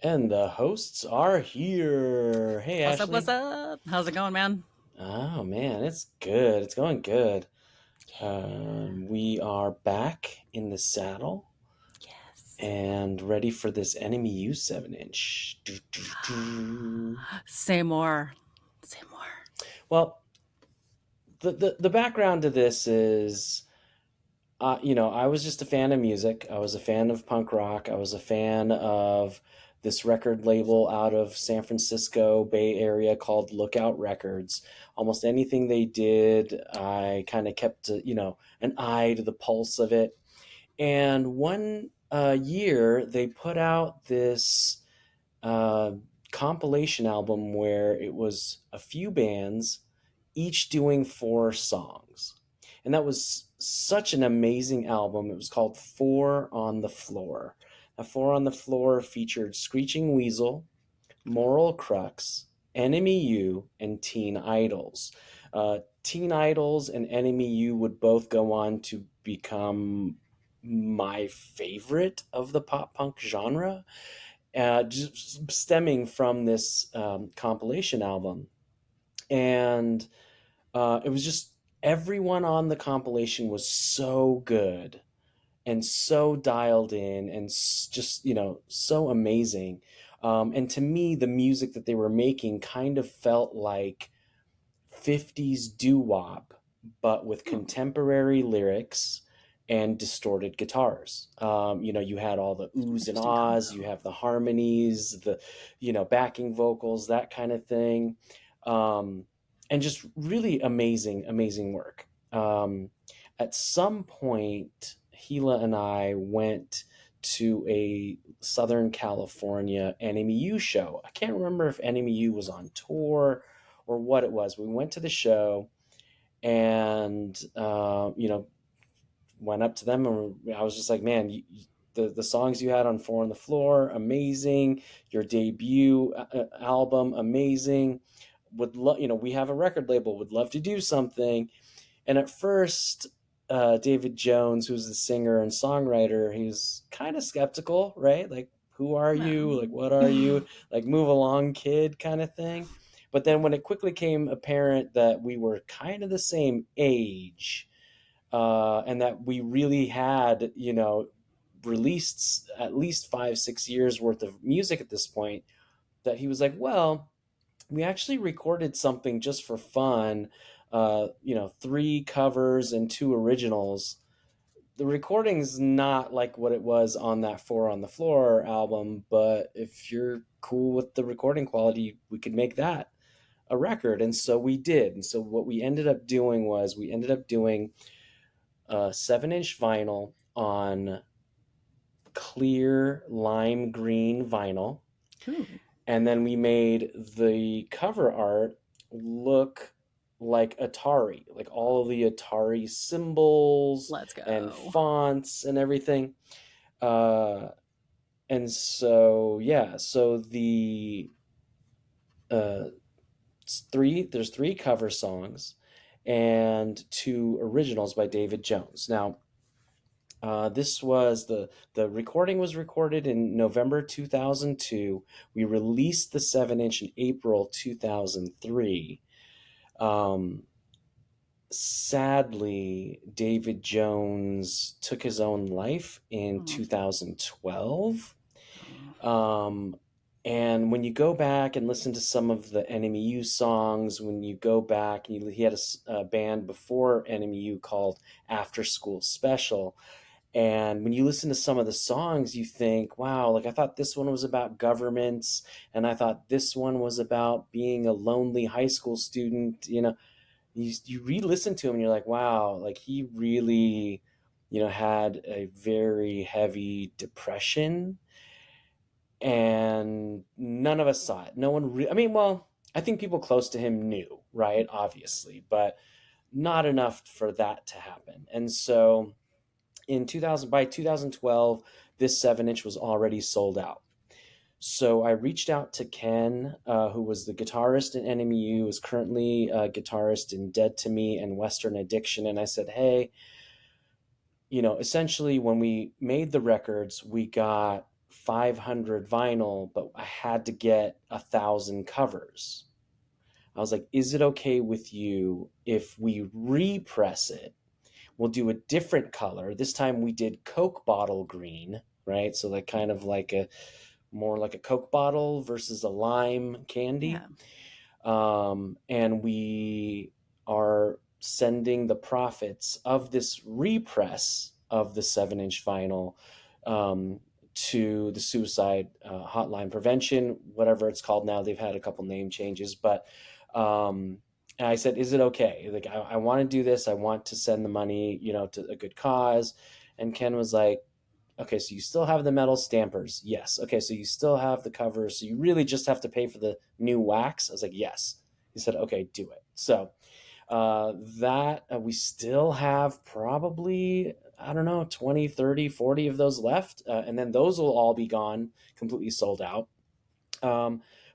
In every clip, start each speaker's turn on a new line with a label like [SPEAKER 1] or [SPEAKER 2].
[SPEAKER 1] And the hosts are here. Hey,
[SPEAKER 2] What's up? What's
[SPEAKER 1] Ashley.
[SPEAKER 2] up? How's it going, man?
[SPEAKER 1] Oh, man, it's good. It's going good. We are back in the saddle
[SPEAKER 2] Yes.
[SPEAKER 1] and ready for this Enemy U 7-inch.
[SPEAKER 2] Say more. Say more.
[SPEAKER 1] Well, the background to this is, I was just a fan of music. I was a fan of punk rock. I was a fan of this record label out of San Francisco Bay Area called Lookout Records. Almost anything they did, I kind of kept, an eye to the pulse of it. And one year, they put out this uh, compilation album where it was a few bands, each doing four songs. And that was such an amazing album. It was called Four on the Floor. Now, Four on the Floor featured Screeching Weasel, Moral Crux, Enemy U, and Teen Idols. Teen Idols and Enemy U would both go on to become my favorite of the pop punk genre, just stemming from this compilation album. And it was just everyone on the compilation was so good and so dialed in and just, so amazing. And to me, the music that they were making kind of felt like 50s doo-wop, but with
[SPEAKER 2] Hmm.
[SPEAKER 1] contemporary lyrics and distorted guitars. You had all the oohs and
[SPEAKER 2] Interesting
[SPEAKER 1] ahs,
[SPEAKER 2] combo.
[SPEAKER 1] you have the harmonies, the, backing vocals, that kind of thing. Um, and just really amazing, amazing work. At some point, Gila and I went to a Southern California Enemy U show. I can't remember if Enemy U was on tour or what it was. We went to the show and went up to them, and I was just like, man, the songs you had on Four on the Floor, amazing. Your debut album, amazing. We have a record label, would love to do something. And at first, David Jones, who's the singer and songwriter, he was kind of skeptical, right? Like, who are you? Like, what are you? Like, move along, kid, kind of thing. But then when it quickly came apparent that we were kind of the same age, and that we really had, released at least 5, 6 years worth of music at this point, that he was like, well, we actually recorded something just for fun, three covers and two originals. The recording's not like what it was on that Four on the Floor album, but if you're cool with the recording quality, we could make that a record. And so we did. And so what we ended up doing was we ended up doing a 7-inch vinyl on clear lime green vinyl.
[SPEAKER 2] Ooh,
[SPEAKER 1] And then we made the cover art look like Atari, like all of the Atari symbols
[SPEAKER 2] let's
[SPEAKER 1] and
[SPEAKER 2] go.
[SPEAKER 1] fonts and everything. Uh, and so, yeah, so uh, there's three cover songs and two originals by David Jones. Now, this was the recording was recorded in November 2002. We released the 7-inch in April 2003. Um, Sadly, David Jones took his own life in
[SPEAKER 2] Hmm.
[SPEAKER 1] 2012.
[SPEAKER 2] Oh.
[SPEAKER 1] Um, and when you go back and listen to some of the Enemy U songs, when you go back, he had a band before Enemy U called After School Special. And when you listen to some of the songs, you think, wow, like I thought this one was about governments, and I thought this one was about being a lonely high school student. You re-listen to him and you're like, wow, like he really, had a very heavy depression, and none of us saw it. No one, I mean, well, I think people close to him knew, right? Obviously, but not enough for that to happen. And so by 2012, this 7-inch was already sold out. So I reached out to Ken, who was the guitarist in Enemy U, is currently a guitarist in Dead to Me and Western Addiction, and I said, hey, essentially when we made the records, we got 500 vinyl, but I had to get 1,000 covers. I was like, is it okay with you if we repress it? We'll do a different color. This time we did Coke bottle green, right? So like kind of like a more like a Coke bottle versus a lime candy.
[SPEAKER 2] Yeah.
[SPEAKER 1] And we are sending the profits of this repress of the 7-inch vinyl um, to the suicide hotline prevention, whatever it's called now. They've had a couple name changes, but and I said, is it okay? Like, I want to do this. I want to send the money, to a good cause. And Ken was like, okay, so you still have the metal stampers. Yes. Okay, so you still have the covers. So you really just have to pay for the new wax. I was like, yes. He said, okay, do it. So that we still have probably, I don't know, 20, 30, 40 of those left. And then those will all be gone, completely sold out.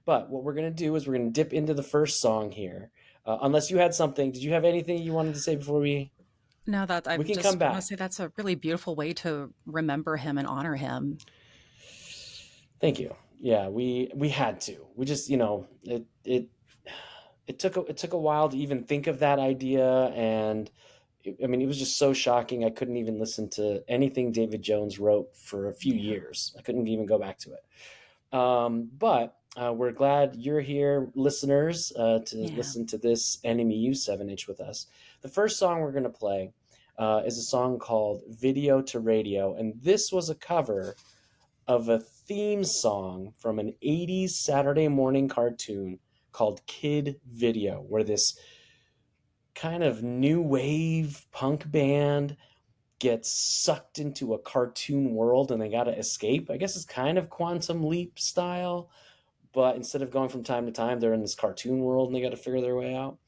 [SPEAKER 1] But what we're going to do is we're going to dip into the first song here. Unless you had something, did you have anything you wanted to say before
[SPEAKER 2] No, that I
[SPEAKER 1] we can come
[SPEAKER 2] just want to
[SPEAKER 1] back?
[SPEAKER 2] say that's a really beautiful way to remember him and honor him.
[SPEAKER 1] Thank you. Yeah, we had to. We just, it took a while to even think of that idea, and I mean, it was just so shocking. I couldn't even listen to anything David Jones wrote for a few
[SPEAKER 2] Yeah.
[SPEAKER 1] years. I couldn't even go back to it. But we're glad you're here, listeners, to
[SPEAKER 2] Yeah.
[SPEAKER 1] listen to this Enemy U 7-inch with us. The first song we're going to play is a song called Video to Radio, and this was a cover of a theme song from an 80s Saturday morning cartoon called Kid Video, where this kind of new wave punk band gets sucked into a cartoon world and they got to escape. I guess it's kind of Quantum Leap style, but instead of going from time to time, they're in this cartoon world and they got to figure their way out.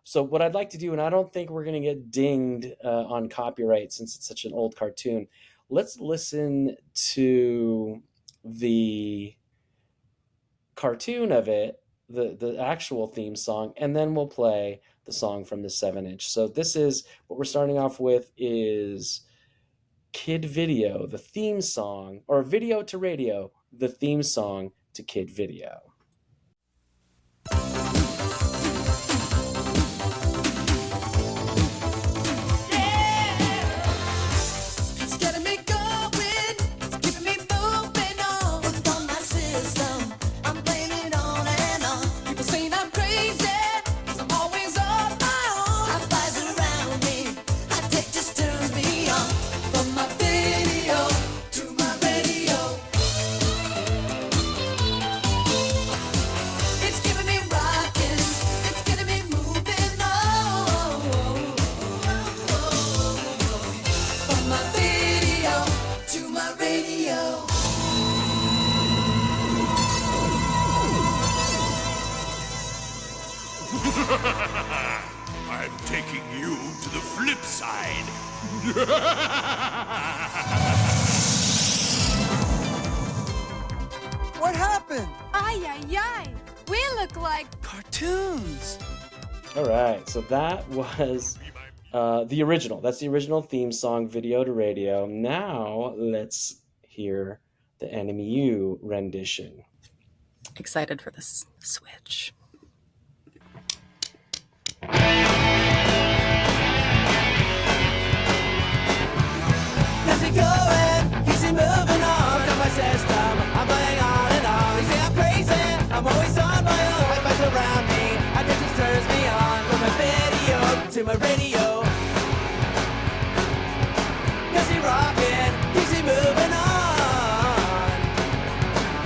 [SPEAKER 1] So what I'd like to do, and I don't think we're going to get dinged on copyright since it's such an old cartoon, let's listen to the cartoon of it, the actual theme song, and then we'll play the song from the 7-inch. So this is what we're starting off with is Kid Video, the theme song, or Video to Radio, the theme song to Kid Video.
[SPEAKER 3] I'm taking you to the flip side.
[SPEAKER 4] What happened?
[SPEAKER 5] Ay, ay, ay. We look like
[SPEAKER 4] Cartoons.
[SPEAKER 1] All right, so that was the original. That's the original theme song, Video to Radio. Now let's hear the Enemy U rendition.
[SPEAKER 2] Excited for this switch.
[SPEAKER 4] How's it going? He's moving on to my system. I'm playing on and on. You say I'm crazy. I'm always on my own. Wi-Fi's around me. Attention turns me on. From my video to my radio. Cause he rockin', keeps he moving on.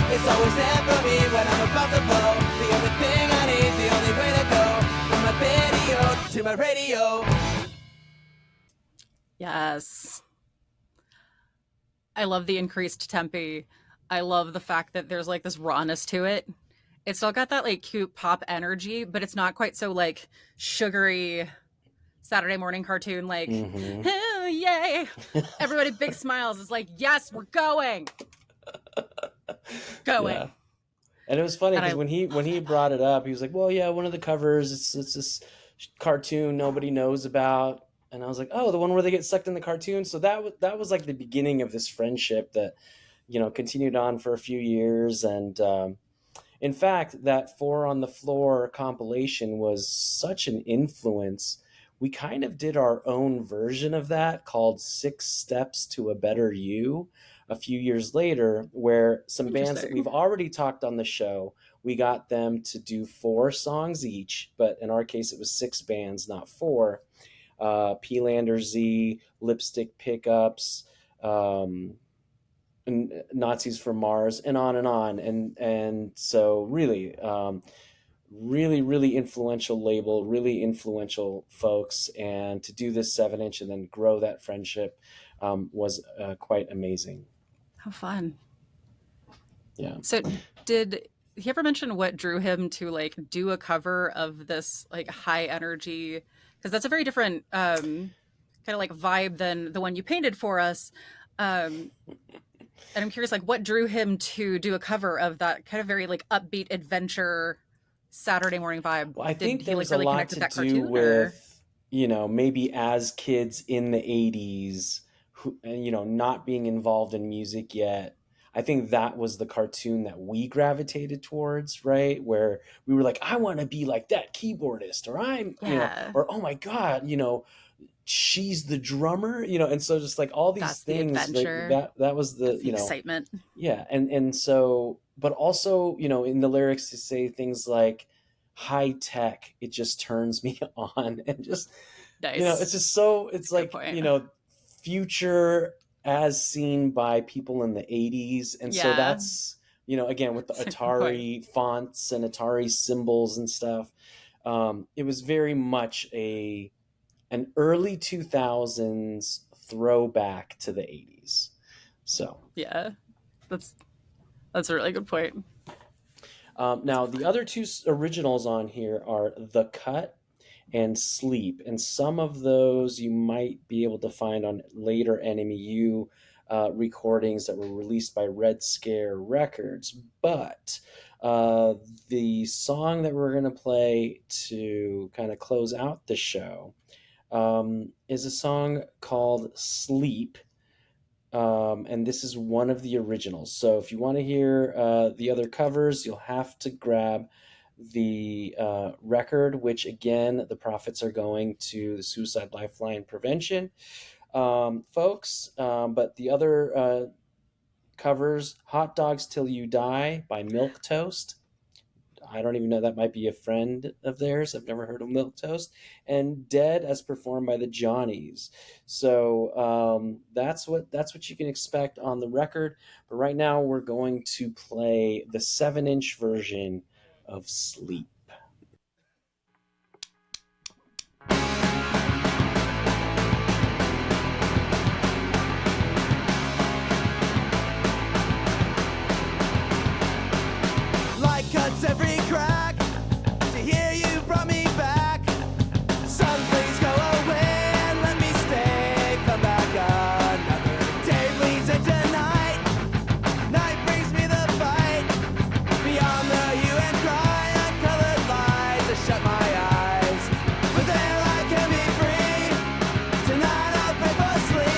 [SPEAKER 4] It's always there for me when I'm about to blow. The only thing I need, the only way to go. From my video to my radio.
[SPEAKER 2] Yes. I love the increased tempi. I love the fact that there's like this rawness to it. It's still got that like cute pop energy, but it's not quite so like sugary Saturday morning cartoon like, oh, yay. Everybody big smiles. It's like, yes, we're going. Going.
[SPEAKER 1] Yeah. And it was funny
[SPEAKER 2] And
[SPEAKER 1] because when he brought it up, he was like, "Well, yeah, one of the covers, it's this cartoon nobody knows about." And I was like, "Oh, the one where they get sucked in the cartoon." So that was like the beginning of this friendship that continued on for a few years. And in fact, that Four on the Floor compilation was such an influence. We kind of did our own version of that called Six Steps to a Better You a few years later, where some bands that we've
[SPEAKER 2] Interesting.
[SPEAKER 1] already talked on the show, we got them to do four songs each, but in our case, it was six bands, not four. P-Lander Z, Lipstick Pickups, um, Nazis from Mars, and on and on. And so really, really, really influential label, really influential folks, and to do this 7 inch and then grow that friendship was quite amazing.
[SPEAKER 2] How fun.
[SPEAKER 1] Yeah.
[SPEAKER 2] So did he ever mention what drew him to like do a cover of this like high energy, because that's a very different kind of like vibe than the one you painted for us. Um and I'm curious like what drew him to do a cover of that kind of very like upbeat adventure Saturday morning vibe.
[SPEAKER 1] Well, I
[SPEAKER 2] Did
[SPEAKER 1] think
[SPEAKER 2] he like
[SPEAKER 1] there's a
[SPEAKER 2] really
[SPEAKER 1] lot
[SPEAKER 2] connect with
[SPEAKER 1] to
[SPEAKER 2] that
[SPEAKER 1] do
[SPEAKER 2] cartoon or
[SPEAKER 1] with, maybe as kids in the 80s, who, and, not being involved in music yet. I think that was the cartoon that we gravitated towards, right? Where we were like, I want to be like that keyboardist, or
[SPEAKER 2] yeah,
[SPEAKER 1] or oh my God, she's the drummer, and so just like all these
[SPEAKER 2] that's the
[SPEAKER 1] things like
[SPEAKER 2] adventure,
[SPEAKER 1] that was
[SPEAKER 2] that's the excitement.
[SPEAKER 1] yeah, and so, but also, in the lyrics to say things like high tech, it just turns me on, and just, it's
[SPEAKER 2] Nice.
[SPEAKER 1] just so, it's
[SPEAKER 2] That's a good
[SPEAKER 1] like,
[SPEAKER 2] point.
[SPEAKER 1] future as seen by people in the 80s. And so
[SPEAKER 2] Yeah,
[SPEAKER 1] that's, again, with the
[SPEAKER 2] that's a good point.
[SPEAKER 1] Atari fonts and Atari symbols and stuff. It was very much an early 2000s throwback to the 80s. So
[SPEAKER 2] Yeah, that's that's a really good point.
[SPEAKER 1] now the other two originals on here are The Cut and Sleep, and some of those you might be able to find on later NMEU recordings that were released by Red Scare Records. But the song that we're going to play to kind of close out the show is a song called Sleep. And this is one of the originals. So if you want to hear the other covers, you'll have to grab the record, which again, the profits are going to the Suicide Lifeline Prevention folks. But the other covers, Hot Dogs Till You Die by Milk Toast. I don't even know, that might be a friend of theirs. I've never heard of Milk Toast. And Dead as performed by the Johnnies. So that's what you can expect on the record. But right now we're going to play the 7 inch version of Sleep.
[SPEAKER 4] Light cuts every crack. To hear you brought me back. Sun, please go away and let me stay. Come back another day bleeds into night. Night brings me the fight. Beyond the hue and cry, uncolored lies. I shut my eyes, but there I can be free. Tonight I'll pray for sleep.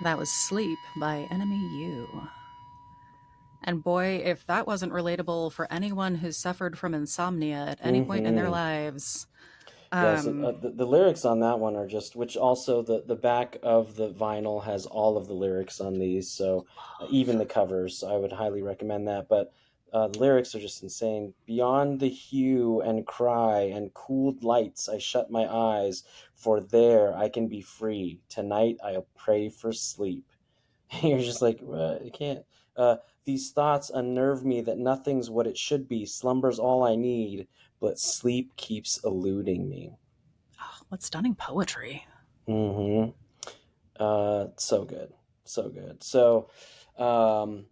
[SPEAKER 2] That was Sleep by Enemy U. And boy, if that wasn't relatable for anyone who's suffered from insomnia at any point in their
[SPEAKER 1] Mm-hmm.
[SPEAKER 2] lives.
[SPEAKER 1] Yes,
[SPEAKER 2] Um,
[SPEAKER 1] the lyrics on that one are just, which also the back of the vinyl has all of the lyrics on these, so even the covers, I would highly recommend that. But the lyrics are just insane. Beyond the hue and cry and cooled lights, I shut my eyes, for there I can be free. Tonight I'll pray for sleep. You're just like, I can't. These thoughts unnerve me that nothing's what it should be. Slumber's all I need, but sleep keeps eluding me.
[SPEAKER 2] oh, what stunning poetry.
[SPEAKER 1] Mm-hmm. So good. So good. So, um,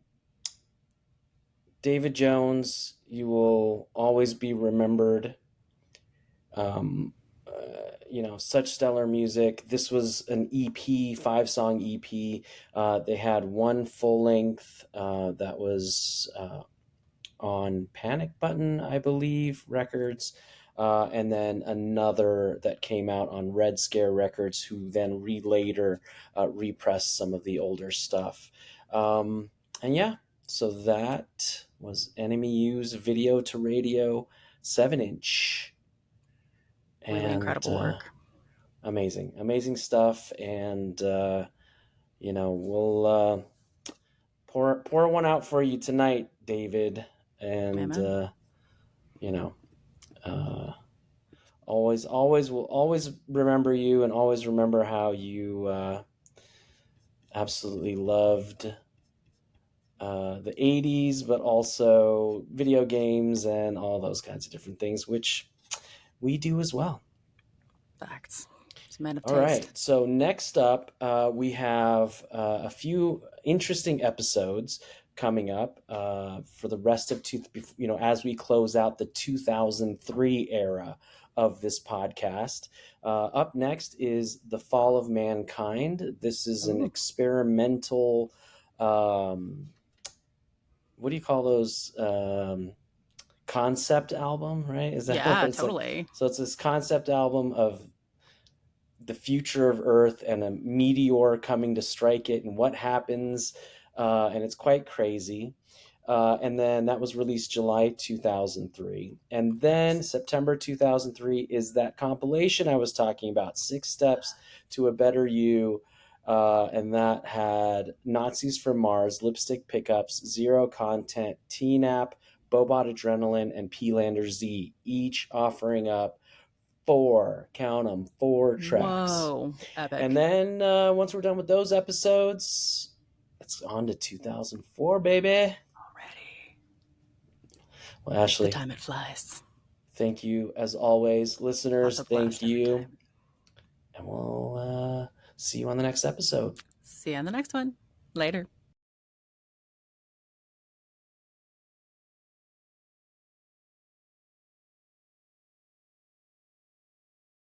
[SPEAKER 1] David Jones, you will always be remembered. Um, such stellar music. This was an EP, 5-song EP. They had one full length that was on Panic Button, I believe, Records, and then another that came out on Red Scare Records, who then later repressed some of the older stuff. And yeah, so that was Enemy U's Video to Radio 7-inch.
[SPEAKER 2] Really
[SPEAKER 1] And
[SPEAKER 2] incredible work.
[SPEAKER 1] amazing stuff. And, we'll pour one out for you tonight, David. And,
[SPEAKER 2] Amen.
[SPEAKER 1] you know, uh, we'll always remember you, and always remember how you absolutely loved the 80s, but also video games and all those kinds of different things, which we do as well.
[SPEAKER 2] Facts. It's a man of
[SPEAKER 1] All
[SPEAKER 2] taste.
[SPEAKER 1] right. So next up, we have a few interesting episodes coming up for the rest of as we close out the 2003 era of this podcast. Up next is The Fall of Mankind. This is an
[SPEAKER 2] Ooh.
[SPEAKER 1] experimental. What do you call those? Concept album, right? Is that what
[SPEAKER 2] Yeah,
[SPEAKER 1] it's like?
[SPEAKER 2] totally.
[SPEAKER 1] So it's this concept album of the future of Earth and a meteor coming to strike it and what happens. And it's quite crazy. And then that was released July 2003. And then September 2003 is that compilation I was talking about, 6 Steps to a Better You. And that had Nazis from Mars, Lipstick Pickups, Zero Content, TNAP, Bobot Adrenaline, and P-Lander Z, each offering up 4 tracks.
[SPEAKER 2] Whoa, epic.
[SPEAKER 1] And then once we're done with those episodes, it's on to 2004, baby.
[SPEAKER 2] Already.
[SPEAKER 1] Well, Ashley,
[SPEAKER 2] The time it flies.
[SPEAKER 1] thank you as always. Listeners, thank you.
[SPEAKER 2] Time.
[SPEAKER 1] And we'll see you on the next episode.
[SPEAKER 2] See you on the next one. Later.